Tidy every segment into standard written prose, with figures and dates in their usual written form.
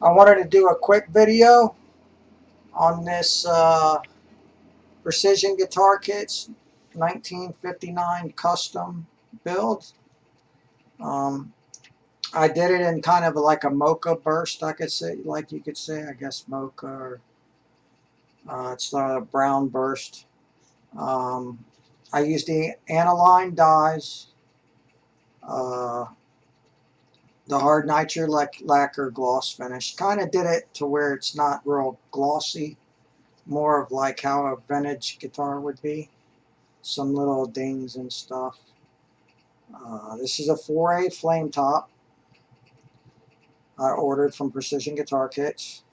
I wanted to do a quick video on this Precision Guitar Kits 1959 custom build. Um, I did it in kind of like a mocha burst, I could say, like you could say, I guess mocha, or it's a brown burst. I used the aniline dyes, uh, the hard nitro lacquer gloss finish. Kind of did it to where it's not real glossy, more of like how a vintage guitar would be. Some little dings and stuff. This is a 4A flame top I ordered from Precision Guitar Kits.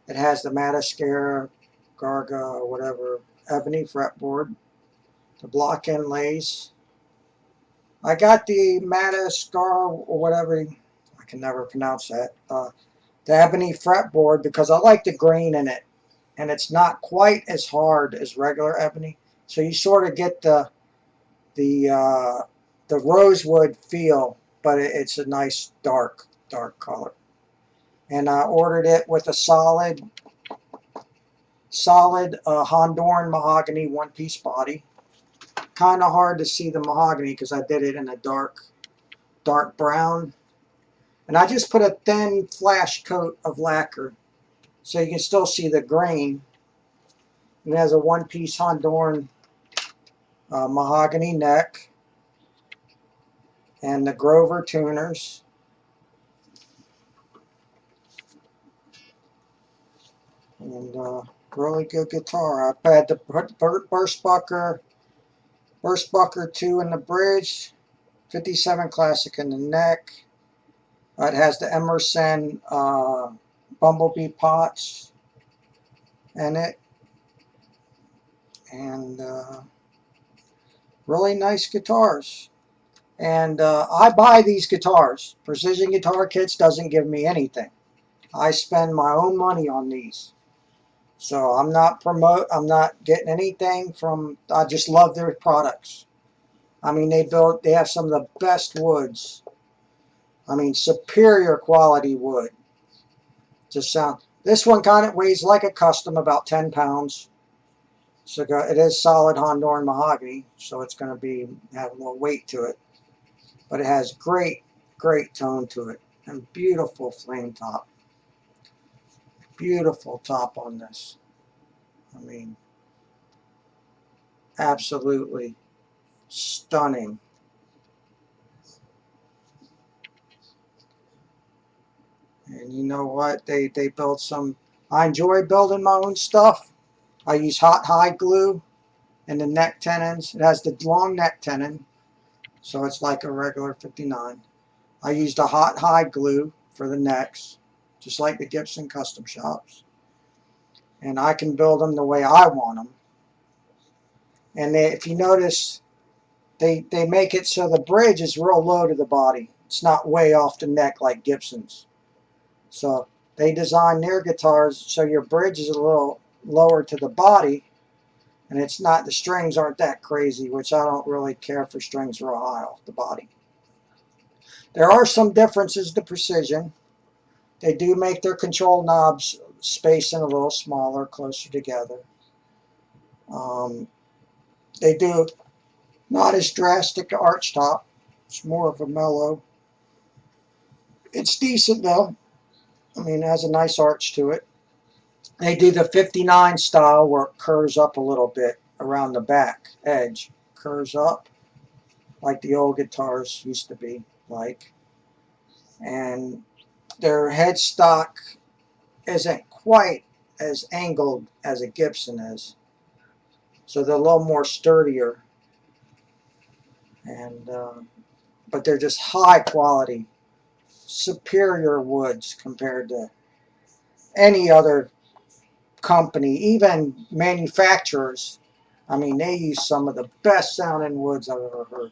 It has the Macassar, Garga, or whatever, ebony fretboard, the block inlays. I got the Macassar, or whatever, I can never pronounce that, the ebony fretboard because I like the grain in it. And it's not quite as hard as regular ebony. So you sort of get the rosewood feel, but it's a nice dark color. And I ordered it with a solid Honduran Mahogany one-piece body. Kind of hard to see the mahogany because I did it in a dark brown. And I just put a thin flash coat of lacquer so you can still see the grain. It has a one-piece Honduran mahogany neck and the Grover tuners. And really good guitar. I had the Burstbucker 2 in the bridge, 57 Classic in the neck. It has the Emerson bumblebee pots in it. And really nice guitars. And I buy these guitars. Precision Guitar Kits doesn't give me anything. I spend my own money on these. So I'm not getting anything from, I just love their products. I mean, they have some of the best woods. I mean, superior quality wood. Just sound, this one kind of weighs like a custom, about 10 pounds. So it is solid Honduran mahogany, so it's going to have a little weight to it. But it has great tone to it, and beautiful flame top. Beautiful top on this. I mean, absolutely stunning. And you know what? They built some. I enjoy building my own stuff. I use hot hide glue in the neck tenons. It has the long neck tenon, so it's like a regular 59. I used a hot hide glue for the necks, just like the Gibson custom shops. And I can build them the way I want them. And if you notice, they make it so the bridge is real low to the body. It's not way off the neck like Gibson's. So they design their guitars so your bridge is a little lower to the body, and it's not, the strings aren't that crazy, which I don't really care for strings real high off the body. There are some differences to Precision. They do make their control knobs spacing a little smaller, closer together. They do not as drastic arch top. It's more of a mellow. It's decent though. I mean, it has a nice arch to it. They do the 59 style where it curves up a little bit around the back edge. Curves up like the old guitars used to be like. And their headstock isn't quite as angled as a Gibson is. So they're a little more sturdier. And but they're just high quality, superior woods compared to any other company, even manufacturers. I mean, they use some of the best sounding woods I've ever heard.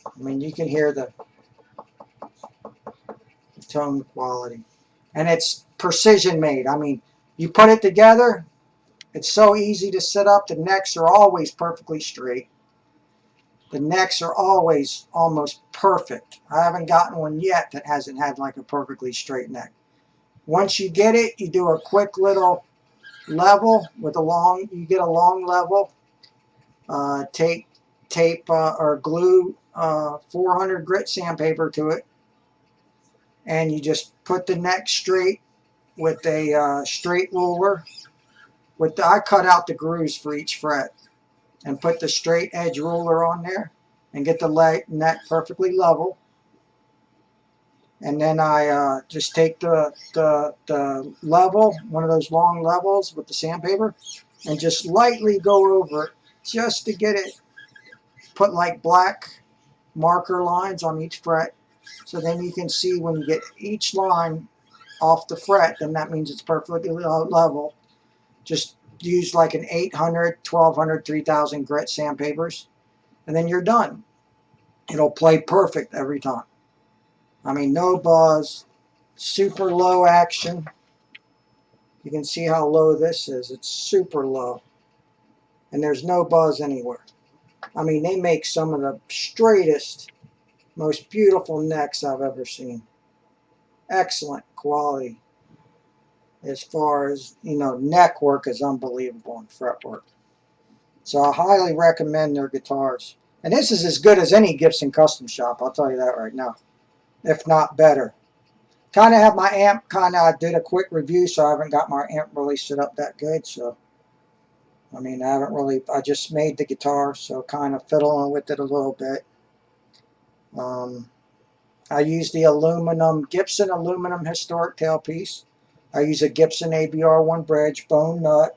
I mean, you can hear the tone quality. And it's precision made. I mean, you put it together, it's so easy to set up. The necks are always perfectly straight. The necks are always almost perfect. I haven't gotten one yet that hasn't had like a perfectly straight neck. Once you get it, you do a quick little level with a long, you get a long level. Tape or glue 400 grit sandpaper to it, and you just put the neck straight with a straight ruler. I cut out the grooves for each fret and put the straight edge ruler on there and get the neck perfectly level. And then I just take the level, one of those long levels with the sandpaper, and just lightly go over it just to get it, put like black marker lines on each fret, so then you can see when you get each line off the fret, then that means it's perfectly level. Just use like an 800, 1200, 3000 grit sandpapers, and then you're done. It'll play perfect every time. I mean, no buzz, super low action. You can see how low this is. It's super low. And there's no buzz anywhere. I mean, they make some of the straightest, most beautiful necks I've ever seen. Excellent quality. As far as, you know, neck work is unbelievable and fret work. So I highly recommend their guitars. And this is as good as any Gibson custom shop, I'll tell you that right now. If not better. Kind of have my amp, I did a quick review, so I haven't got my amp really set up that good. So, I mean, I just made the guitar, so kind of fiddling with it a little bit. I use the Gibson aluminum historic tailpiece. I use a Gibson ABR1 bridge, bone nut,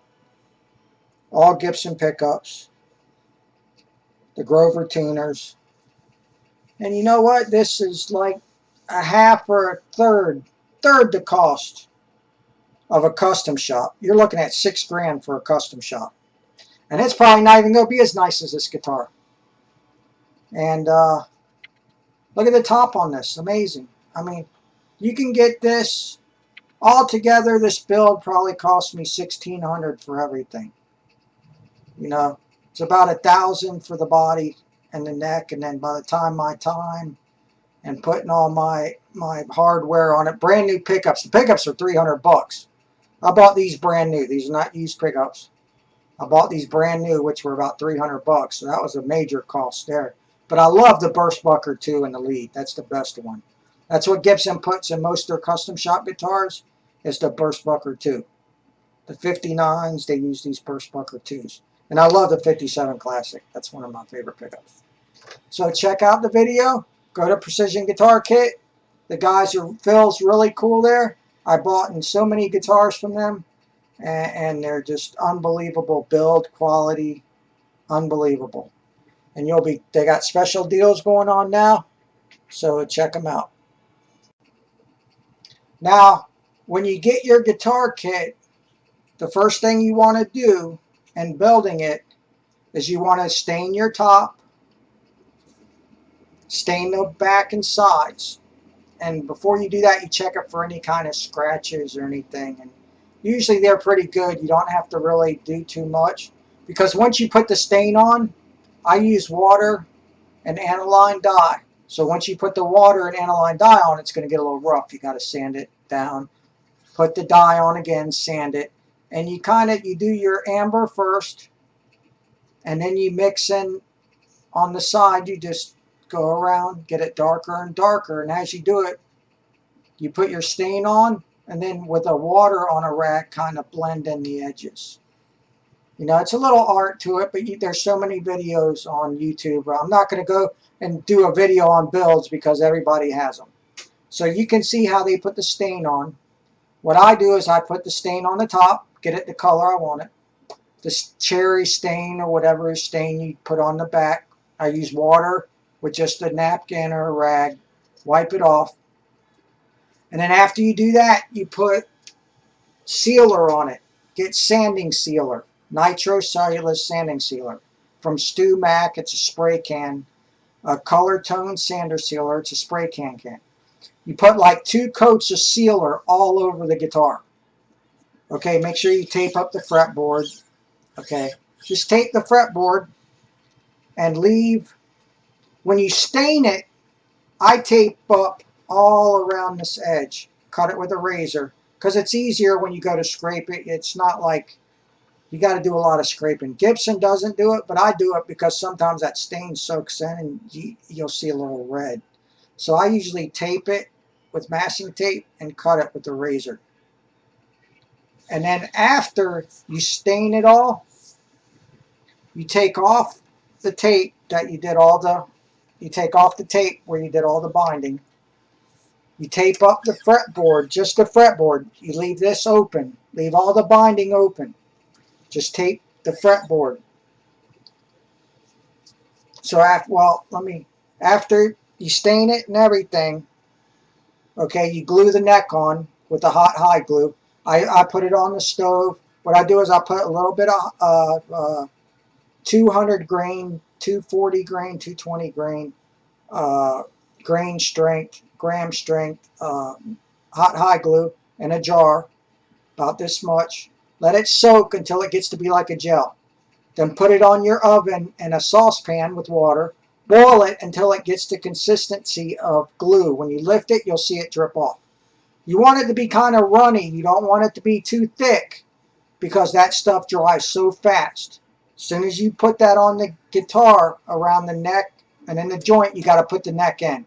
all Gibson pickups, the Grover tuners. And you know what? This is like a half or a third the cost of a custom shop. You're looking at $6 grand for a custom shop. And it's probably not even going to be as nice as this guitar. And look at the top on this. Amazing. I mean, you can get this all together. This build probably cost me $1,600 for everything. You know, it's about $1,000 for the body and the neck. And then by the time and putting all my hardware on it, brand new pickups. The pickups are $300. I bought these brand new. These are not used pickups. I bought these brand new, which were about $300. So that was a major cost there. But I love the Burstbucker 2 in the lead. That's the best one. That's what Gibson puts in most of their custom shop guitars, is the Burstbucker 2. The 59s, they use these Burstbucker 2s. And I love the 57 Classic. That's one of my favorite pickups. So check out the video. Go to Precision Guitar Kit. The guys Phil's really cool there. I bought in so many guitars from them. And they're just unbelievable build quality. Unbelievable. And they got special deals going on now. So check them out. Now, when you get your guitar kit, the first thing you want to do in building it is you want to stain your top, stain the back and sides. And before you do that, you check it for any kind of scratches or anything. And usually they're pretty good. You don't have to really do too much. Because once you put the stain on, I use water and aniline dye. So once you put the water and aniline dye on, it's going to get a little rough. You got to sand it down. Put the dye on again, sand it. And you do your amber first. And then you mix in on the side. You just go around, get it darker and darker. And as you do it, you put your stain on. And then with the water on a rag, kind of blend in the edges. You know, it's a little art to it, but there's so many videos on YouTube. I'm not going to go and do a video on builds because everybody has them. So you can see how they put the stain on. What I do is I put the stain on the top, get it the color I want it. This cherry stain or whatever stain you put on the back. I use water with just a napkin or a rag. Wipe it off. And then after you do that, you put sealer on it. Get sanding sealer. Nitro cellulose sanding sealer. From Stu Mac, it's a spray can. A color tone sander sealer, it's a spray can. You put like 2 coats of sealer all over the guitar. Okay, make sure you tape up the fretboard. Okay, just tape the fretboard and leave. When you stain it, I tape up all around this edge. Cut it with a razor. because it's easier when you go to scrape it. It's not like you got to do a lot of scraping. Gibson doesn't do it, but I do it because sometimes that stain soaks in and you'll see a little red. So I usually tape it with masking tape and cut it with the razor. And then after you stain it all, you take off the tape that you did all the, you take off the tape where you did all the binding. You tape up the fretboard, just the fretboard. You leave this open. Leave all the binding open. Just tape the fretboard. So after you stain it and everything, okay, you glue the neck on with the hot hide glue. I put it on the stove. What I do is I put a little bit of 200 grain, 240 grain, 220 grain, gram strength, hot hide glue in a jar, about this much. Let it soak until it gets to be like a gel. Then put it on your oven in a saucepan with water. Boil it until it gets the consistency of glue. When you lift it, you'll see it drip off. You want it to be kind of runny. You don't want it to be too thick because that stuff dries so fast. As soon as you put that on the guitar around the neck and in the joint, you got to put the neck in.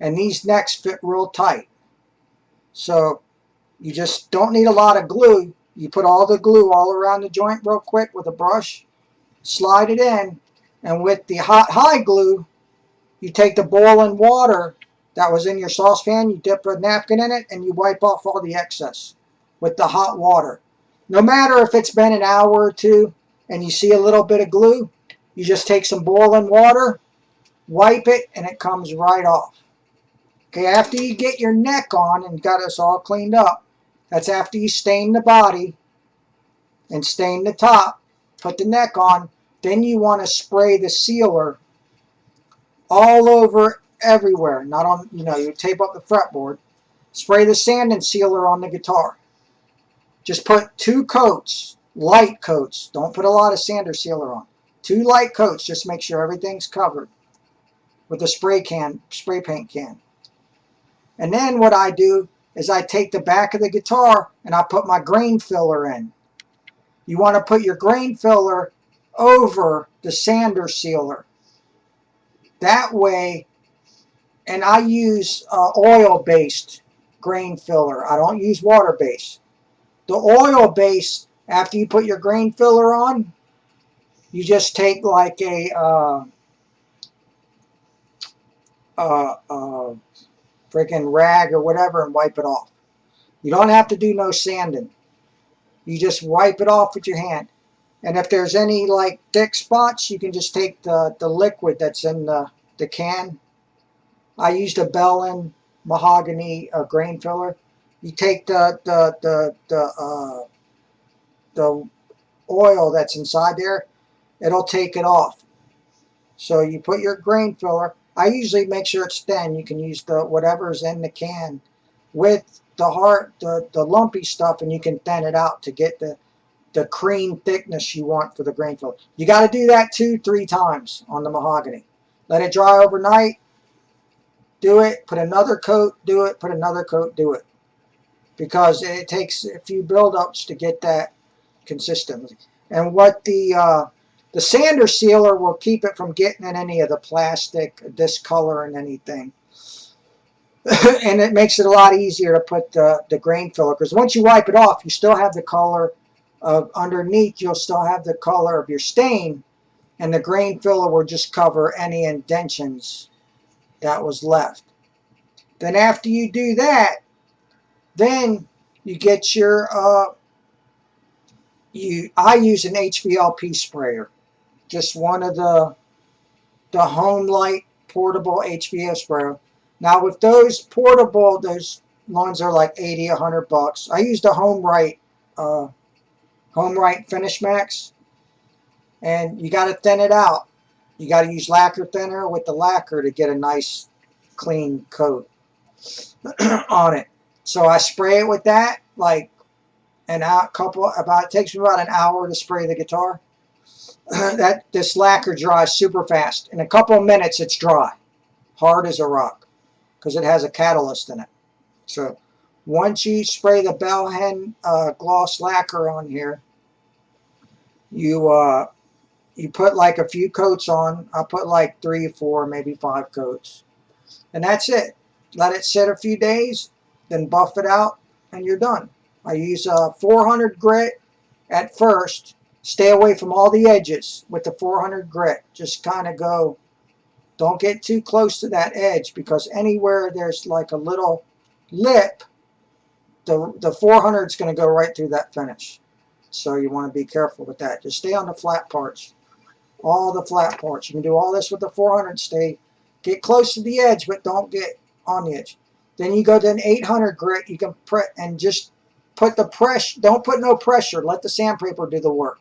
And these necks fit real tight. So you just don't need a lot of glue. You put all the glue all around the joint real quick with a brush, slide it in, and with the hot hide glue, you take the boiling water that was in your saucepan, you dip a napkin in it, and you wipe off all the excess with the hot water. No matter if it's been an hour or two and you see a little bit of glue, you just take some boiling water, wipe it, and it comes right off. Okay, after you get your neck on and got us all cleaned up, that's after you stain the body and stain the top, put the neck on, then you want to spray the sealer all over everywhere. Not on, you tape up the fretboard. Spray the sanding sealer on the guitar. Just put 2 coats, light coats. Don't put a lot of sander sealer on. 2 light coats, just make sure everything's covered with a spray paint can. And then what I do is I take the back of the guitar and I put my grain filler in. You want to put your grain filler over the sander sealer. That way, and I use oil-based grain filler. I don't use water-based. The oil-based, after you put your grain filler on, you just take like a freaking rag or whatever and wipe it off. You don't have to do no sanding. You just wipe it off with your hand. And if there's any like thick spots, you can just take the liquid that's in the can. I used a Honduran Mahogany grain filler. You take the oil that's inside there, it'll take it off. So you put your grain filler. I usually make sure it's thin. You can use the whatever's in the can with the lumpy stuff, and you can thin it out to get the cream thickness you want for the grain filler. You got to do that 2-3 times on the mahogany. Let it dry overnight. Do it. Put another coat. Do it. Put another coat. Do it. Because it takes a few buildups to get that consistency. And what the sander sealer will keep it from getting in any of the plastic, discolor, and anything. And it makes it a lot easier to put the grain filler. Because once you wipe it off, you still have the color of underneath. You'll still have the color of your stain. And the grain filler will just cover any indentions that was left. Then after you do that, then you get your, I use an HVLP sprayer. Just one of the Home Light portable HVO sprayer. Now with those portable, those ones are like 80, 100 bucks. I used a Home Right Finish Max. And you got to thin it out. You got to use lacquer thinner with the lacquer to get a nice clean coat on it. So I spray it with that, like it takes me about an hour to spray the guitar. This lacquer dries super fast. In a couple of minutes it's dry, hard as a rock, because it has a catalyst in it. So Once you spray the bell hen gloss lacquer on here, you put like a few coats on. I put like 3, 4, maybe 5 coats. And that's it. Let it sit a few days, then buff it out, and you're done. I use 400 grit at first. Stay away from all the edges with the 400 grit. Just kind of go, don't get too close to that edge, because anywhere there's like a little lip, the 400 is going to go right through that finish. So you want to be careful with that. Just stay on the flat parts. All the flat parts. You can do all this with the 400. Get close to the edge, but don't get on the edge. Then you go to an 800 grit. You can and just put the pressure. Don't put no pressure. Let the sandpaper do the work.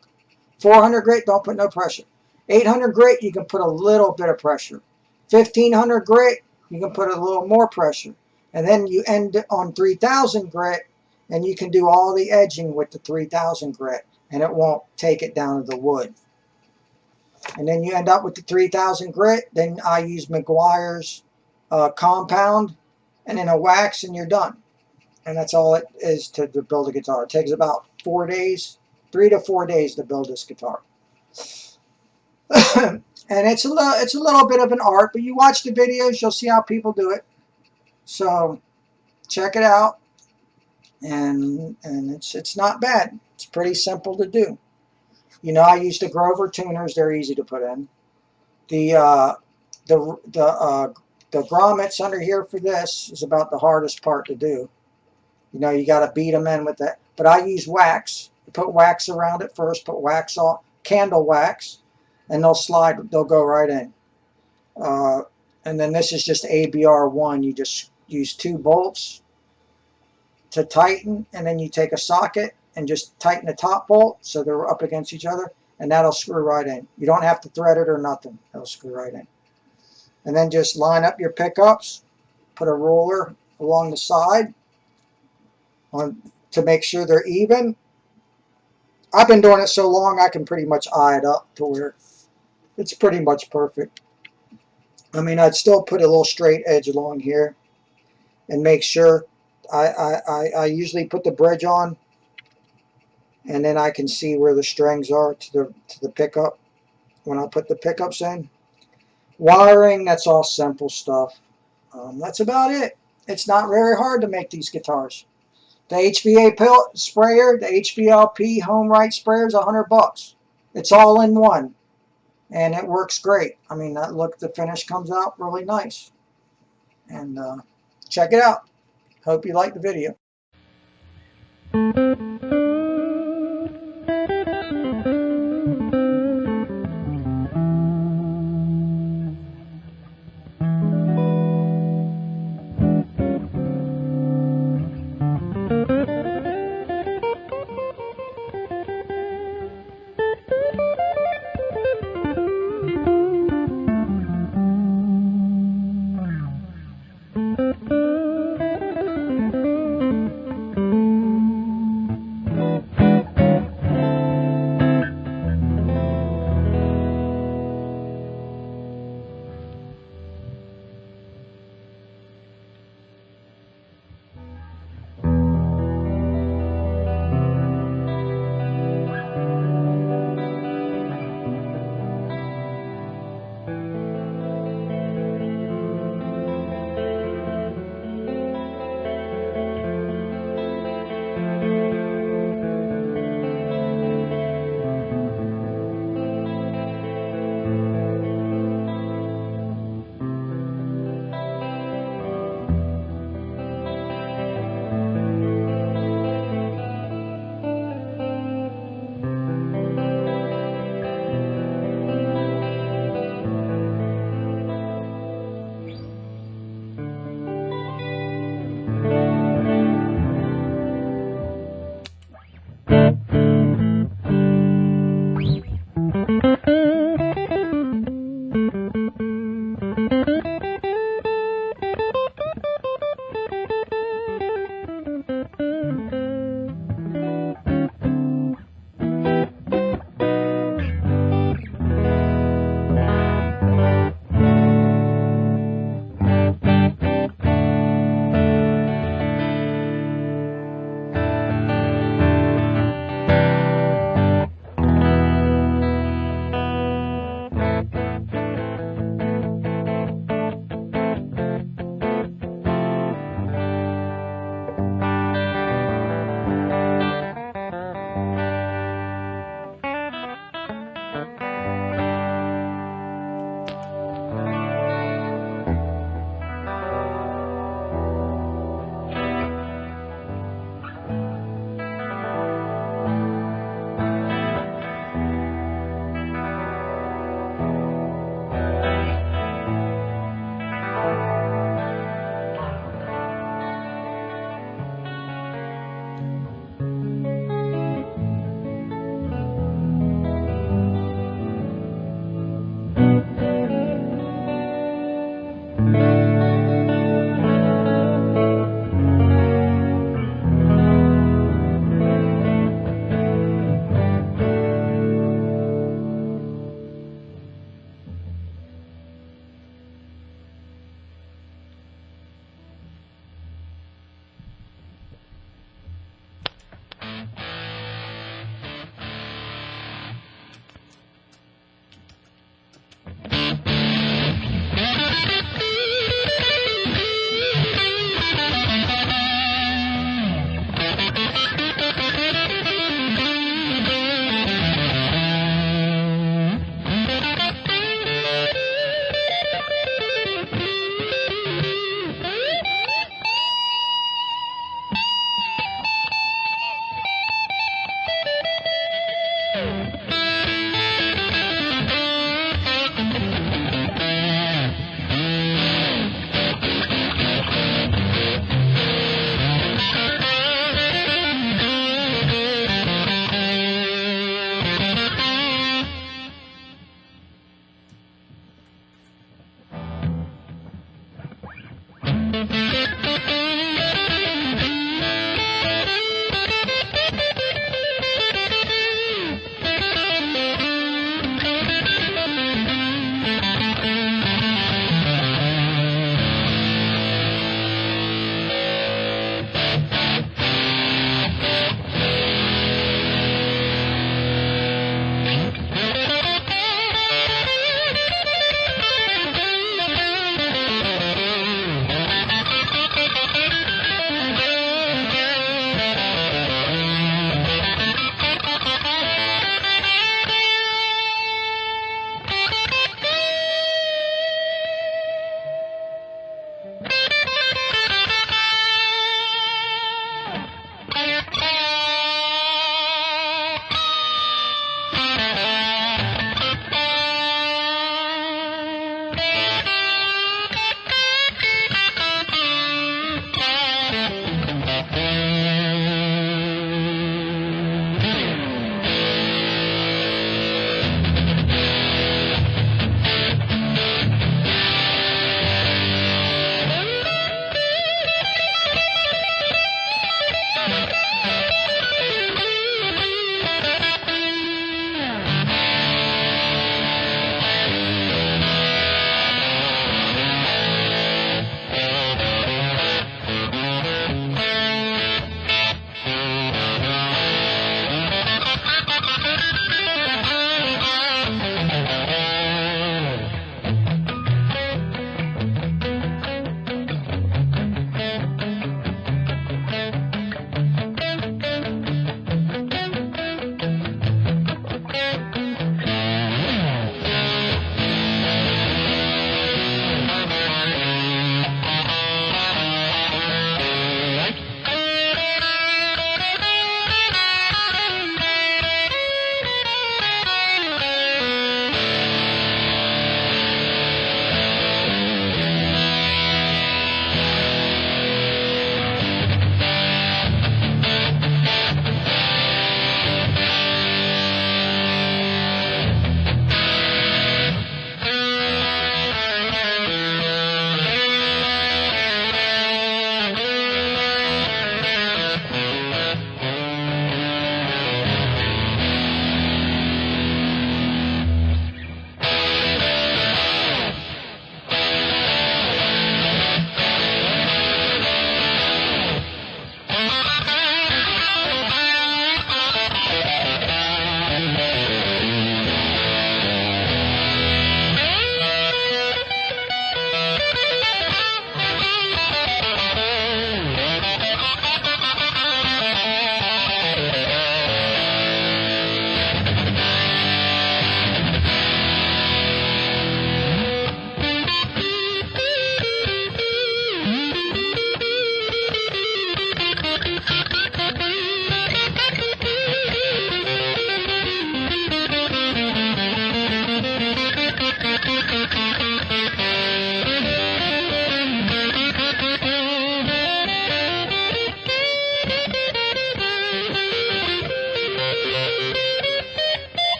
400 grit, don't put no pressure. 800 grit, you can put a little bit of pressure. 1500 grit, you can put a little more pressure. And then you end on 3000 grit, and you can do all the edging with the 3000 grit, and it won't take it down to the wood. And then you end up with the 3000 grit. Then I use McGuire's compound and then a wax, and you're done. And that's all it is to build a guitar. It takes about 4 days, 3 to 4 days to build this guitar. And it's a little bit of an art, but you watch the videos, you'll see how people do it. So check it out, and it's not bad. It's pretty simple to do. You know, I use the Grover tuners. They're easy to put in. The grommets under here for this is about the hardest part to do. You know, you got to beat them in with that. But I use wax. You put wax around it first. Put wax on, candle wax, and they'll slide. They'll go right in. And then this is just ABR1. You just use 2 bolts to tighten, and then you take a socket and just tighten the top bolt so they're up against each other, and that'll screw right in. You don't have to thread it or nothing. It'll screw right in. And then just line up your pickups. Put a ruler along the side to make sure they're even. I've been doing it so long I can pretty much eye it up to where it's pretty much perfect. I mean, I'd still put a little straight edge along here and make sure. I usually put the bridge on, and then I can see where the strings are to the pickup when I put the pickups in. Wiring, that's all simple stuff. That's about it. It's not very hard to make these guitars. The HVA sprayer, the HVLP home right sprayer is $100. It's all in one, and it works great. I mean, the finish comes out really nice. And check it out. Hope you liked the video.